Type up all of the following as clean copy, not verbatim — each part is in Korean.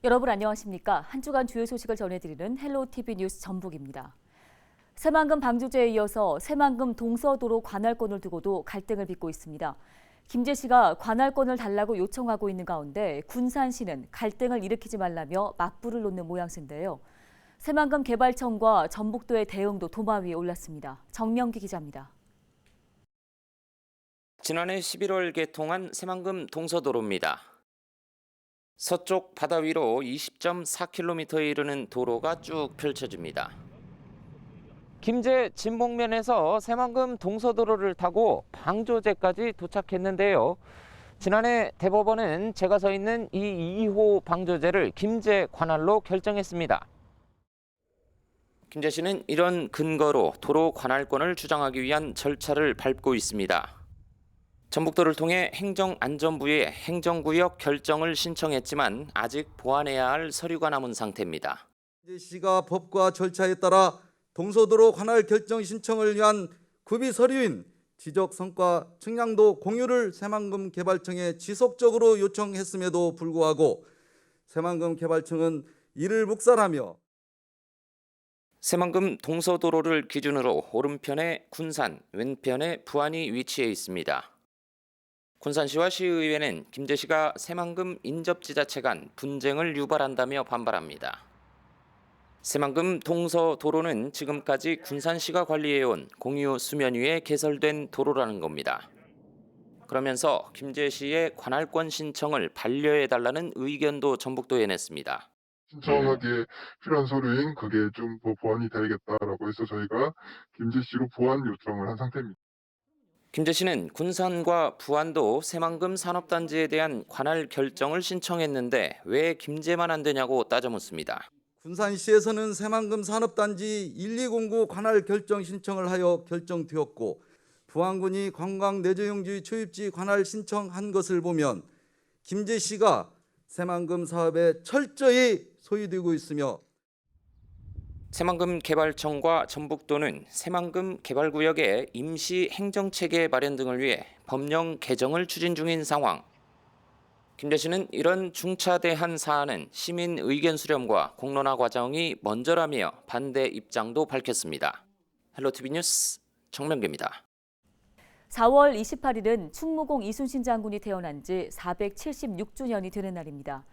여러분 안녕하십니까? 한 주간 주요 소식을 전해드리는 헬로티비 뉴스 전북입니다. 새만금 방조제에 이어서 새만금 동서도로 관할권을 두고도 갈등을 빚고 있습니다. 김제시가 관할권을 달라고 요청하고 있는 가운데 군산시는 갈등을 일으키지 말라며 맞불을 놓는 모양새인데요. 새만금 개발청과 전북도의 대응도 도마 위에 올랐습니다. 정명기 기자입니다. 지난해 11월 개통한 새만금 동서도로입니다. 서쪽 바다 위로 20.4km에 이르는 도로가 쭉 펼쳐집니다. 김제 진봉면에서 새만금 동서도로를 타고 방조제까지 도착했는데요. 지난해 대법원은 제가 서 있는 이 2호 방조제를 김제 관할로 결정했습니다. 김제시는 이런 근거로 도로 관할권을 주장하기 위한 절차를 밟고 있습니다. 전북도를 통해 행정안전부에 행정구역 결정을 신청했지만 아직 보완해야 할 서류가 남은 상태입니다. 김제시가 법과 절차에 따라 동서도로 관할 결정 신청을 위한 구비 서류인 지적 성과 측량도 공유를 새만금 개발청에 지속적으로 요청했음에도 불구하고 새만금 개발청은 이를 묵살하며 새만금 동서도로를 기준으로 오른편에 군산, 왼편에 부안이 위치해 있습니다. 군산시와 시의회는 김제시가 새만금 인접지자체 간 분쟁을 유발한다며 반발합니다. 새만금 동서도로는 지금까지 군산시가 관리해온 공유 수면 위에 개설된 도로라는 겁니다. 그러면서 김제시의 관할권 신청을 반려해달라는 의견도 전북도에 냈습니다. 신청하기에 필요한 서류인 그게 좀 보완이 되겠다라고 해서 저희가 김제시로 보완 요청을 한 상태입니다. 김제시는 군산과 부안도 새만금 산업단지에 대한 관할 결정을 신청했는데 왜 김제만 안 되냐고 따져 묻습니다. 군산시에서는 새만금 산업단지 1209 관할 결정 신청을 하여 결정되었고 부안군이 관광내조용지 초입지 관할 신청한 것을 보면 김제시가 새만금 사업에 철저히 소유되고 있으며 새만금 개발청과 전북도는 새만금 개발구역의 임시 행정체계 마련 등을 위해 법령 개정을 추진 중인 상황. 김제시는 이런 중차대한 사안은 시민 의견 수렴과 공론화 과정이 먼저라며 반대 입장도 밝혔습니다. 헬로티비 뉴스 정명기입니다. 4월 28일은 충무공 이순신 장군이 태어난 지 476주년이 되는 날입니다.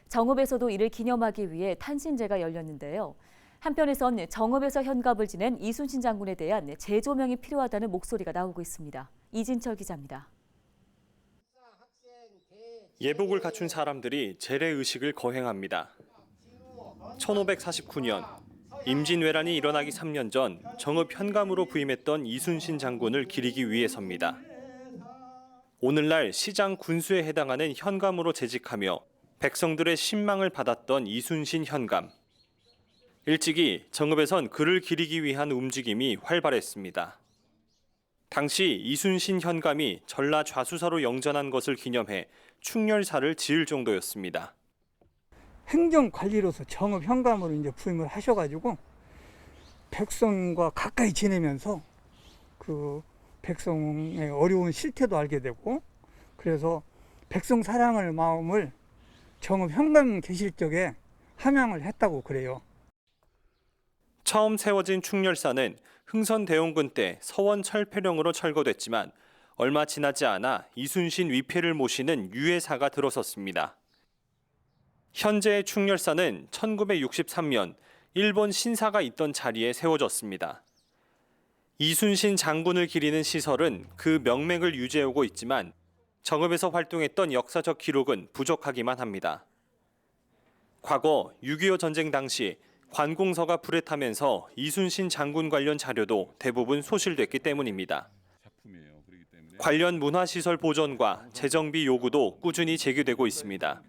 정읍에서도 이를 기념하기 위해 탄신제가 열렸는데요. 한편에선 정읍에서 현갑을 지낸 이순신 장군에 대한 재조명이 필요하다는 목소리가 나오고 있습니다. 이진철 기자입니다. 예복을 갖춘 사람들이 재래의식을 거행합니다. 1549년 임진왜란이 일어나기 3년 전 정읍 현감으로 부임했던 이순신 장군을 기리기 위해서입니다. 오늘날 시장 군수에 해당하는 현감으로 재직하며 백성들의 신망을 받았던 이순신 현감. 일찍이 정읍에선 그를 기리기 위한 움직임이 활발했습니다. 당시 이순신 현감이 전라 좌수사로 영전한 것을 기념해 충렬사를 지을 정도였습니다. 행정관리로서 정읍 현감으로 이제 부임을 하셔가지고 백성과 가까이 지내면서 그 백성의 어려운 실태도 알게 되고 그래서 백성 사랑할 마음을 정읍 현감 계실 적에 함양을 했다고 그래요. 처음 세워진 충렬사는 흥선대원군 때 서원 철폐령으로 철거됐지만 얼마 지나지 않아 이순신 위패를 모시는 유해사가 들어섰습니다. 현재의 충렬사는 1963년 일본 신사가 있던 자리에 세워졌습니다. 이순신 장군을 기리는 시설은 그 명맥을 유지해오고 있지만 정읍에서 활동했던 역사적 기록은 부족하기만 합니다. 과거 6.25 전쟁 당시 관공서가 불에 타면서 이순신 장군 관련 자료도 대부분 소실됐기 때문입니다. 관련 문화시설 보존과 재정비 요구도 꾸준히 제기되고 있습니다.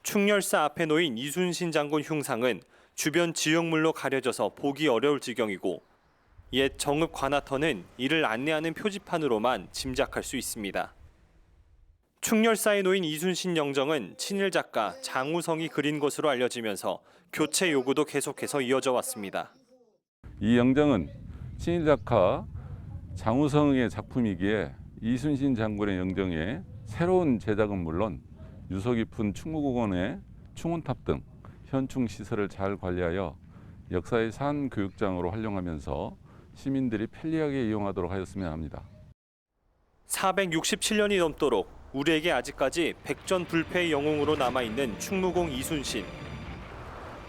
충렬사 앞에 놓인 이순신 장군 흉상은 주변 지역물로 가려져서 보기 어려울 지경이고 옛 정읍 관아터는 이를 안내하는 표지판으로만 짐작할 수 있습니다. 충렬사에 놓인 이순신 영정은 친일 작가 장우성이 그린 것으로 알려지면서 교체 요구도 계속해서 이어져 왔습니다. 이 영정은 친일 작가 장우성의 작품이기에 이순신 장군의 영정에 새로운 제작은 물론 유서 깊은 충무공원의 충원탑 등 현충 시설을 잘 관리하여 역사의 산 교육장으로 활용하면서 시민들이 편리하게 이용하도록 하였으면 합니다. 467년이 넘도록 우리에게 아직까지 백전불패의 영웅으로 남아있는 충무공 이순신.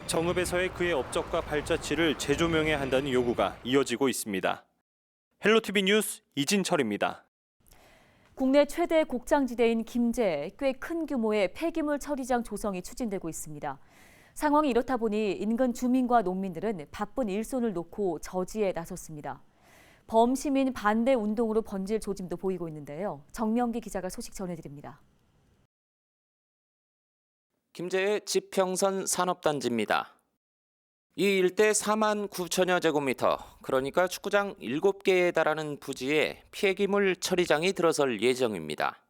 정읍에서의 그의 업적과 발자취를 재조명해야 한다는 요구가 이어지고 있습니다. 헬로티비 뉴스 이진철입니다. 국내 최대 곡장지대인 김제에 꽤 큰 규모의 폐기물 처리장 조성이 추진되고 있습니다. 상황이 이렇다 보니 인근 주민과 농민들은 바쁜 일손을 놓고 저지에 나섰습니다. 범시민 반대 운동으로 번질 조짐도 보이고 있는데요. 정명기 기자가 소식 전해드립니다. 김제의 지평선 산업단지입니다. 이 일대 4만 9천여 제곱미터, 그러니까 축구장 7개에 달하는 부지에 폐기물 처리장이 들어설 예정입니다.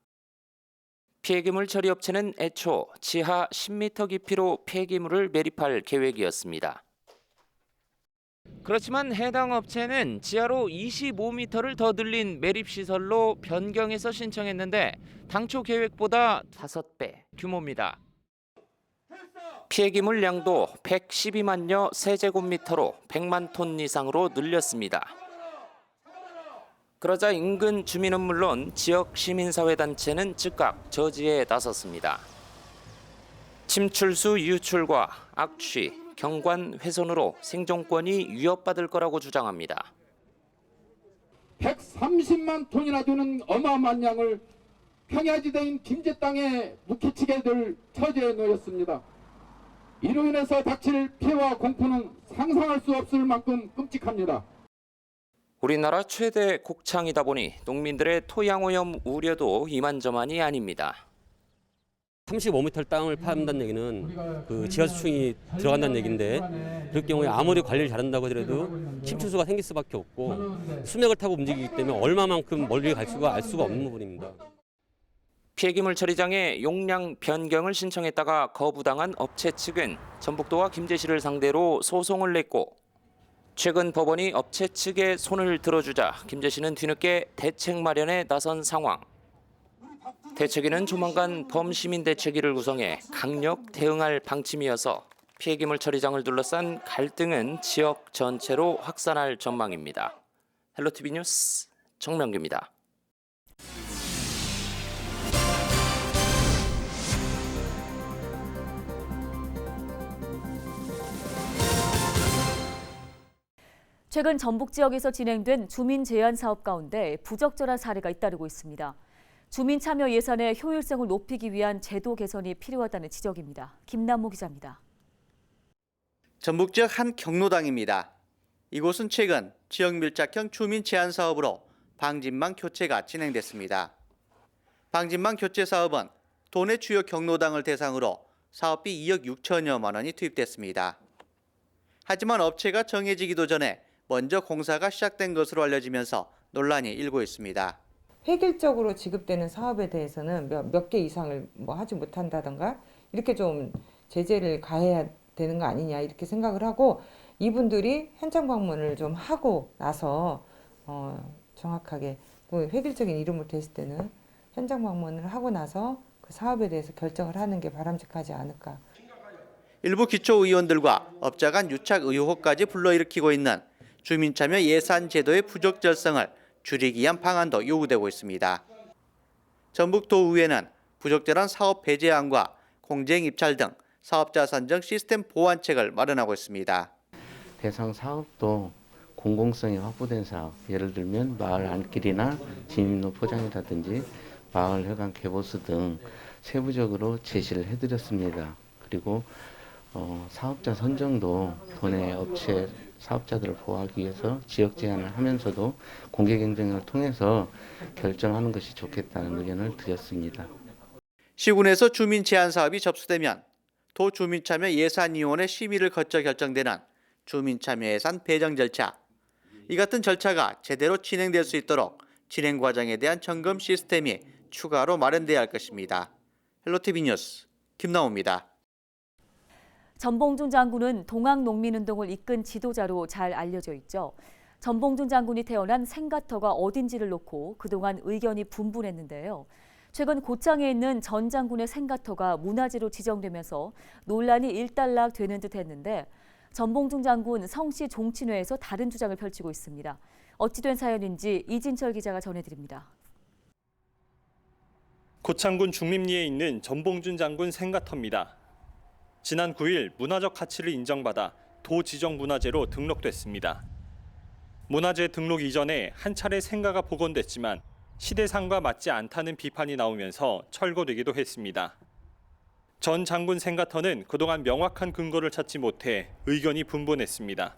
폐기물 처리 업체는 애초 지하 10m 깊이로 폐기물을 매립할 계획이었습니다. 그렇지만 해당 업체는 지하로 25m를 더 늘린 매립시설로 변경해서 신청했는데 당초 계획보다 5배 규모입니다. 폐기물 양도 112만여 세제곱미터로 100만 톤 이상으로 늘렸습니다. 그러자 인근 주민은 물론 지역 시민사회단체는 즉각 저지에 나섰습니다. 침출수 유출과 악취, 경관 훼손으로 생존권이 위협받을 거라고 주장합니다. 130만 톤이나 되는 어마어마한 양을 평야지대인 김제 땅에 묵히치게 될 처지에 놓였습니다. 이로 인해서 닥칠 피해와 공포는 상상할 수 없을 만큼 끔찍합니다. 우리나라 최대 곡창이다 보니 농민들의 토양오염 우려도 이만저만이 아닙니다. 35m 땅을 파는다는 얘기는 그 지하수층이 들어간다는 얘기인데 그럴 경우에 아무리 관리를 잘한다고 하더라도 침투수가 생길 수밖에 없고 수맥을 타고 움직이기 때문에 얼마만큼 멀리 갈 수가 알 수가 없는 부분입니다. 폐기물 처리장의 용량 변경을 신청했다가 거부당한 업체 측은 전북도와 김제시를 상대로 소송을 냈고 최근 법원이 업체 측의 손을 들어주자 김제시는 뒤늦게 대책 마련에 나선 상황. 대책위는 조만간 범시민대책위를 구성해 강력 대응할 방침이어서 폐기물 처리장을 둘러싼 갈등은 지역 전체로 확산할 전망입니다. 헬로티비 뉴스 정명기입니다. 최근 전북 지역에서 진행된 주민 제안 사업 가운데 부적절한 사례가 잇따르고 있습니다. 주민 참여 예산의 효율성을 높이기 위한 제도 개선이 필요하다는 지적입니다. 김남모 기자입니다. 전북 지역 한 경로당입니다. 이곳은 최근 지역 밀착형 주민 제안 사업으로 방진망 교체가 진행됐습니다. 방진망 교체 사업은 도내 주요 경로당을 대상으로 사업비 2억 6천여만 원이 투입됐습니다. 하지만 업체가 정해지기도 전에 먼저 공사가 시작된 것으로 알려지면서 논란이 일고 있습니다. 획일적으로 지급되는 사업에 대해서는 몇 개 이상을 하지 못한다던가 이렇게 좀 제재를 가해야 되는 거 아니냐 이렇게 생각을 하고 이분들이 현장 방문을 좀 하고 나서 정확하게 획일적인 이름을 댔을 때는 현장 방문을 하고 나서 그 사업에 대해서 결정을 하는 게 바람직하지 않을까. 일부 기초의원들과 업자 간 유착 의혹까지 불러일으키고 있는 주민참여 예산 제도의 부적절성을 줄이기 위한 방안도 요구되고 있습니다. 전북도의회는 부적절한 사업 배제안과 공정 입찰 등 사업자 선정 시스템 보완책을 마련하고 있습니다. 대상 사업도 공공성이 확보된 사업, 예를 들면 마을 안길이나 진입로 포장이라든지 마을 회관 개보수 등 세부적으로 제시를 해드렸습니다. 그리고 사업자 선정도 도내 업체 사업자들을 보호하기 위해서 지역 제한을 하면서도 공개 경쟁을 통해서 결정하는 것이 좋겠다는 의견을 드렸습니다. 시군에서 주민 제안 사업이 접수되면 도 주민참여 예산위원회 심의를 거쳐 결정되는 주민참여 예산 배정 절차. 이 같은 절차가 제대로 진행될 수 있도록 진행 과정에 대한 점검 시스템이 추가로 마련돼야 할 것입니다. 헬로티비 뉴스 김나호입니다. 전봉준 장군은 동학농민운동을 이끈 지도자로 잘 알려져 있죠. 전봉준 장군이 태어난 생가터가 어딘지를 놓고 그동안 의견이 분분했는데요. 최근 고창에 있는 전 장군의 생가터가 문화재로 지정되면서 논란이 일단락되는 듯 했는데 전봉준 장군 성씨 종친회에서 다른 주장을 펼치고 있습니다. 어찌된 사연인지 이진철 기자가 전해드립니다. 고창군 중림리에 있는 전봉준 장군 생가터입니다. 지난 9일 문화적 가치를 인정받아 도 지정 문화재로 등록됐습니다. 문화재 등록 이전에 한 차례 생가가 복원됐지만 시대상과 맞지 않다는 비판이 나오면서 철거되기도 했습니다. 전 장군 생가터는 그동안 명확한 근거를 찾지 못해 의견이 분분했습니다.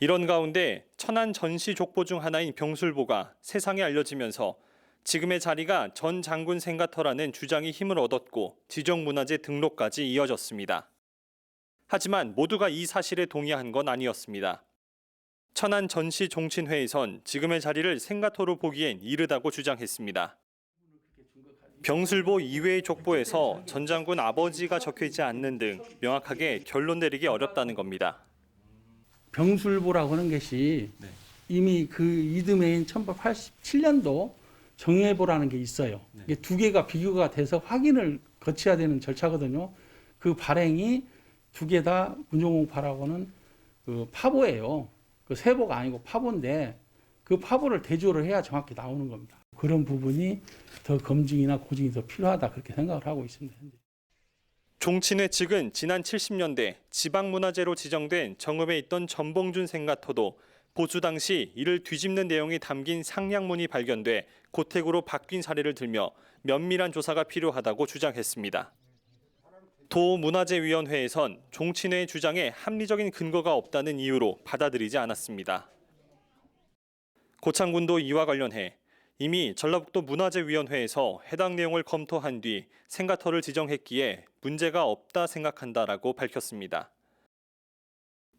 이런 가운데 천안 전시 족보 중 하나인 병술보가 세상에 알려지면서 지금의 자리가 전 장군 생가터라는 주장이 힘을 얻었고 지정문화재 등록까지 이어졌습니다. 하지만 모두가 이 사실에 동의한 건 아니었습니다. 천안 전시 종친회에선 지금의 자리를 생가터로 보기엔 이르다고 주장했습니다. 병술보 이외의 족보에서 전 장군 아버지가 적혀있지 않는 등 명확하게 결론 내리기 어렵다는 겁니다. 병술보라고 하는 것이 이미 그 이듬해인 1887년도 정예보라는 게 있어요. 이게 두 개가 비교가 돼서 확인을 거쳐야 되는 절차거든요. 그 발행이 두 개 다 문종홍파라고 하는 그 파보예요. 그 세보가 아니고 파보인데 그 파보를 대조를 해야 정확히 나오는 겁니다. 그런 부분이 더 검증이나 고증이 더 필요하다 그렇게 생각을 하고 있습니다. 종친회 측은 지난 70년대 지방문화재로 지정된 정읍에 있던 전봉준 생가터도 보수 당시 이를 뒤집는 내용이 담긴 상량문이 발견돼 고택으로 바뀐 사례를 들며 면밀한 조사가 필요하다고 주장했습니다. 도문화재위원회에선 종친회의 주장에 합리적인 근거가 없다는 이유로 받아들이지 않았습니다. 고창군도 이와 관련해 이미 전라북도 문화재위원회에서 해당 내용을 검토한 뒤 생가터를 지정했기에 문제가 없다 생각한다라고 밝혔습니다.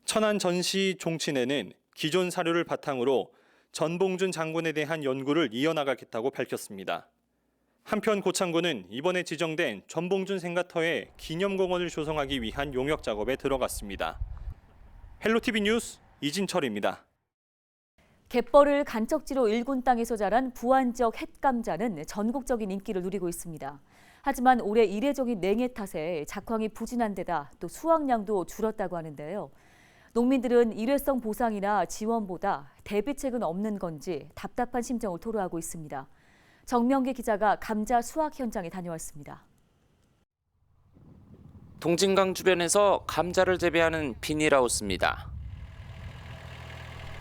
천안 전시 종친회는 기존 사료를 바탕으로 전봉준 장군에 대한 연구를 이어나가겠다고 밝혔습니다. 한편 고창군은 이번에 지정된 전봉준 생가터에 기념공원을 조성하기 위한 용역 작업에 들어갔습니다. 헬로티비 뉴스 이진철입니다. 갯벌을 간척지로 일군 땅에서 자란 부안 지역 햇감자는 전국적인 인기를 누리고 있습니다. 하지만 올해 이례적인 냉해 탓에 작황이 부진한 데다 또 수확량도 줄었다고 하는데요. 농민들은 일회성 보상이나 지원보다 대비책은 없는 건지 답답한 심정을 토로하고 있습니다. 정명기 기자가 감자 수확 현장에 다녀왔습니다. 동진강 주변에서 감자를 재배하는 비닐하우스입니다.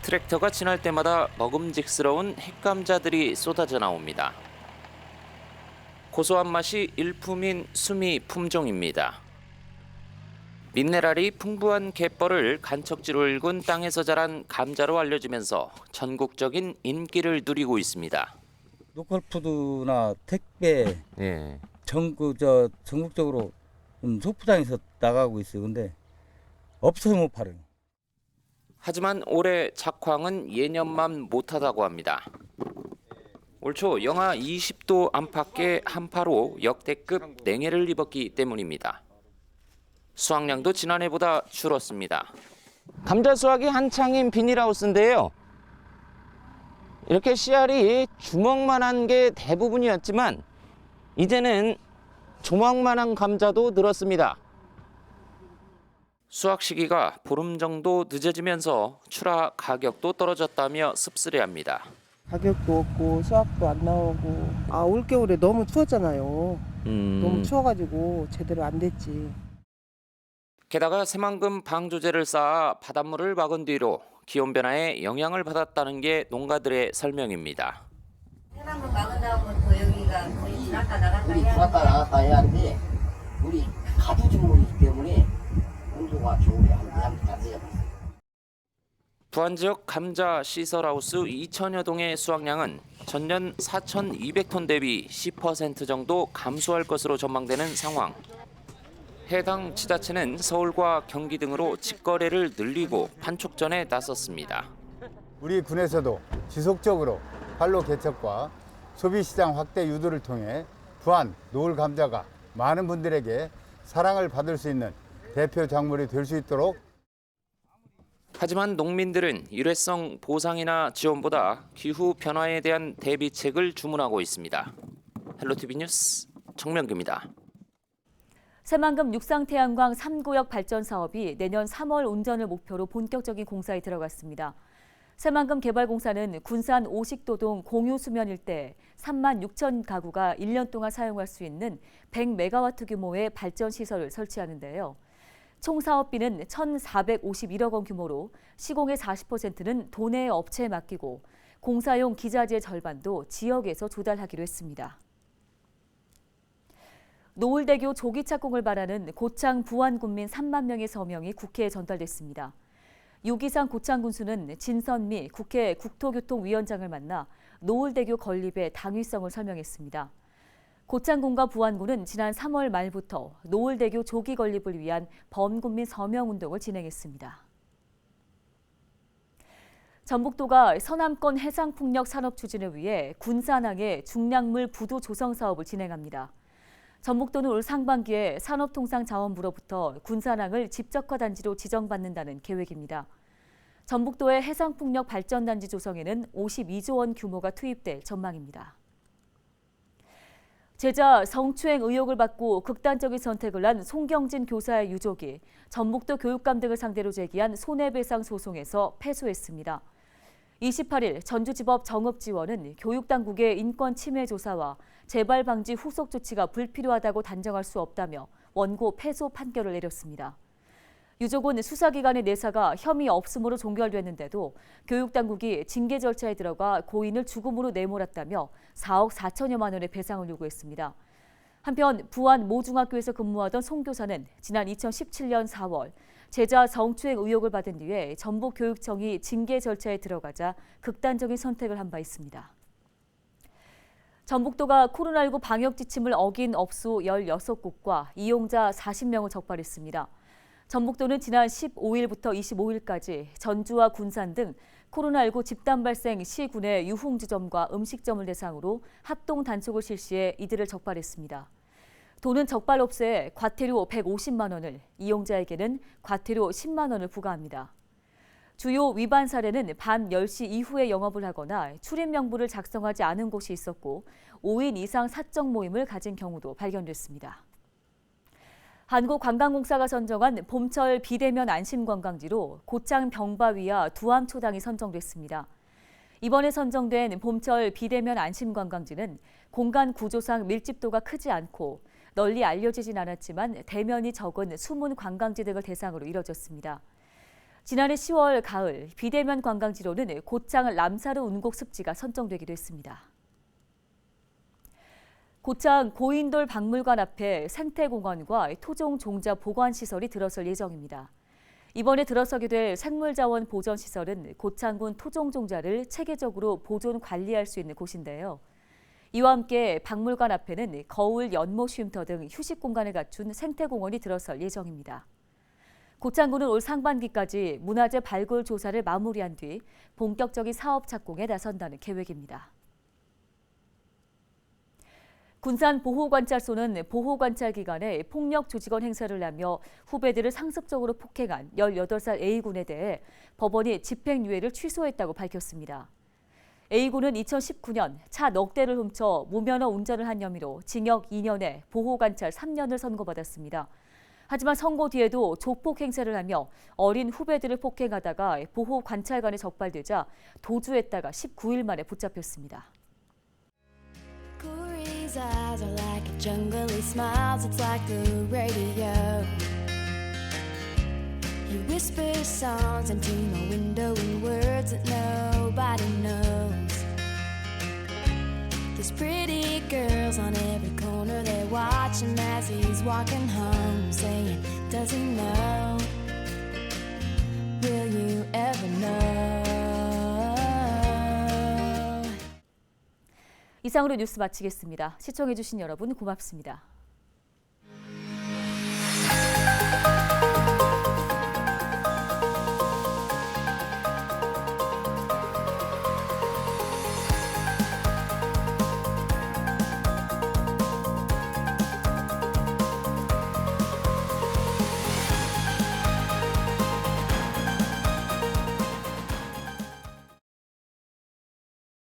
트랙터가 지날 때마다 먹음직스러운 햇감자들이 쏟아져 나옵니다. 고소한 맛이 일품인 수미 품종입니다. 미네랄이 풍부한 갯벌을 간척지로 일군 땅에서 자란 감자로 알려지면서 전국적인 인기를 누리고 있습니다. 로컬푸드나 택배 전국적으로 소포장에서 나가고 있어요. 근데 없어서 못 팔아요. 하지만 올해 작황은 예년만 못하다고 합니다. 올 초 영하 20도 안팎의 한파로 역대급 냉해를 입었기 때문입니다. 수확량도 지난해보다 줄었습니다. 감자 수확이 한창인 비닐하우스인데요. 이렇게 씨알이 주먹만한 게 대부분이었지만 이제는 조망만한 감자도 늘었습니다. 수확 시기가 보름 정도 늦어지면서 출하 가격도 떨어졌다며 씁쓸해합니다. 가격도 없고 수확도 안 나오고 올겨울에 너무 추웠잖아요. 너무 추워가지고 제대로 안 됐지. 게다가 새만금 방조제를 쌓아 바닷물을 막은 뒤로 기온 변화에 영향을 받았다는 게 농가들의 설명입니다. 새만금 막은다고 또 여기가 거의 지났다 나갔다 우리 지났다 나갔다 해야 하는데 우리 가두 주물이기 때문에 온도가 겨울에 한 2, 3도 돼요. 부안 지역 감자 시설하우스 2천여 동의 수확량은 전년 4,200톤 대비 10% 정도 감소할 것으로 전망되는 상황. 해당 지자체는 서울과 경기 등으로 직거래를 늘리고 판촉전에 나섰습니다. 우리 군에서도 지속적으로 판로 개척과 소비시장 확대 유도를 통해 부안 노을 감자가 많은 분들에게 사랑을 받을 수 있는 대표 작물이 될 수 있도록. 하지만 농민들은 일회성 보상이나 지원보다 기후 변화에 대한 대비책을 주문하고 있습니다. 헬로티비 뉴스 정명규입니다. 새만금 육상태양광 3구역 발전 사업이 내년 3월 운전을 목표로 본격적인 공사에 들어갔습니다. 새만금 개발공사는 군산 오식도동 공유수면 일대 3만 6천 가구가 1년 동안 사용할 수 있는 100메가와트 규모의 발전 시설을 설치하는데요. 총 사업비는 1,451억 원 규모로 시공의 40%는 도내 업체에 맡기고 공사용 기자재의 절반도 지역에서 조달하기로 했습니다. 노을대교 조기 착공을 바라는 고창 부안군민 3만 명의 서명이 국회에 전달됐습니다. 유기상 고창 군수는 진선미 국회 국토교통위원장을 만나 노을대교 건립의 당위성을 설명했습니다. 고창군과 부안군은 지난 3월 말부터 노을대교 조기 건립을 위한 범군민 서명운동을 진행했습니다. 전북도가 서남권 해상풍력 산업 추진을 위해 군산항에 중량물 부두 조성 사업을 진행합니다. 전북도는 올 상반기에 산업통상자원부로부터 군산항을 집적화 단지로 지정받는다는 계획입니다. 전북도의 해상풍력 발전단지 조성에는 52조 원 규모가 투입될 전망입니다. 제자 성추행 의혹을 받고 극단적인 선택을 한 송경진 교사의 유족이 전북도 교육감 등을 상대로 제기한 손해배상 소송에서 패소했습니다. 28일 전주지법 정읍지원은 교육당국의 인권 침해 조사와 재발 방지 후속 조치가 불필요하다고 단정할 수 없다며 원고 패소 판결을 내렸습니다. 유족은 수사기관의 내사가 혐의 없음으로 종결됐는데도 교육당국이 징계 절차에 들어가 고인을 죽음으로 내몰았다며 4억 4천여만 원의 배상을 요구했습니다. 한편 부안 모중학교에서 근무하던 송 교사는 지난 2017년 4월 제자 성추행 의혹을 받은 뒤에 전북교육청이 징계 절차에 들어가자 극단적인 선택을 한 바 있습니다. 전북도가 코로나19 방역 지침을 어긴 업소 16곳과 이용자 40명을 적발했습니다. 전북도는 지난 15일부터 25일까지 전주와 군산 등 코로나19 집단 발생 시군의 유흥주점과 음식점을 대상으로 합동 단속을 실시해 이들을 적발했습니다. 도는 적발업소에 과태료 150만 원을, 이용자에게는 과태료 10만 원을 부과합니다. 주요 위반 사례는 밤 10시 이후에 영업을 하거나 출입 명부를 작성하지 않은 곳이 있었고 5인 이상 사적 모임을 가진 경우도 발견됐습니다. 한국관광공사가 선정한 봄철 비대면 안심관광지로 고창 병바위와 두암초당이 선정됐습니다. 이번에 선정된 봄철 비대면 안심관광지는 공간 구조상 밀집도가 크지 않고 널리 알려지진 않았지만 대면이 적은 숨은 관광지 등을 대상으로 이뤄졌습니다. 지난해 10월 가을 비대면 관광지로는 고창 람사르 운곡 습지가 선정되기도 했습니다. 고창 고인돌 박물관 앞에 생태공원과 토종 종자 보관시설이 들어설 예정입니다. 이번에 들어서게 될 생물자원 보전시설은 고창군 토종종자를 체계적으로 보존 관리할 수 있는 곳인데요. 이와 함께 박물관 앞에는 거울, 연못 쉼터 등 휴식 공간을 갖춘 생태공원이 들어설 예정입니다. 고창군은 올 상반기까지 문화재 발굴 조사를 마무리한 뒤 본격적인 사업 착공에 나선다는 계획입니다. 군산 보호관찰소는 보호관찰 기간에 폭력 조직원 행사를 하며 후배들을 상습적으로 폭행한 18살 A군에 대해 법원이 집행유예를 취소했다고 밝혔습니다. A군은 2019년 차 넉 대를 훔쳐 무면허 운전을 한 혐의로 징역 2년에 보호관찰 3년을 선고받았습니다. 하지만 선고 뒤에도 조폭 행세를 하며 어린 후배들을 폭행하다가 보호관찰관에 적발되자 도주했다가 19일 만에 붙잡혔습니다. His eyes are like a jungle, he smiles, it's like the radio. He whispers songs into my window in words that nobody knows. There's pretty girls on every corner, they watch him as he's walking home, saying, does he know? Will you ever know? 이상으로 뉴스 마치겠습니다. 시청해주신 여러분 고맙습니다.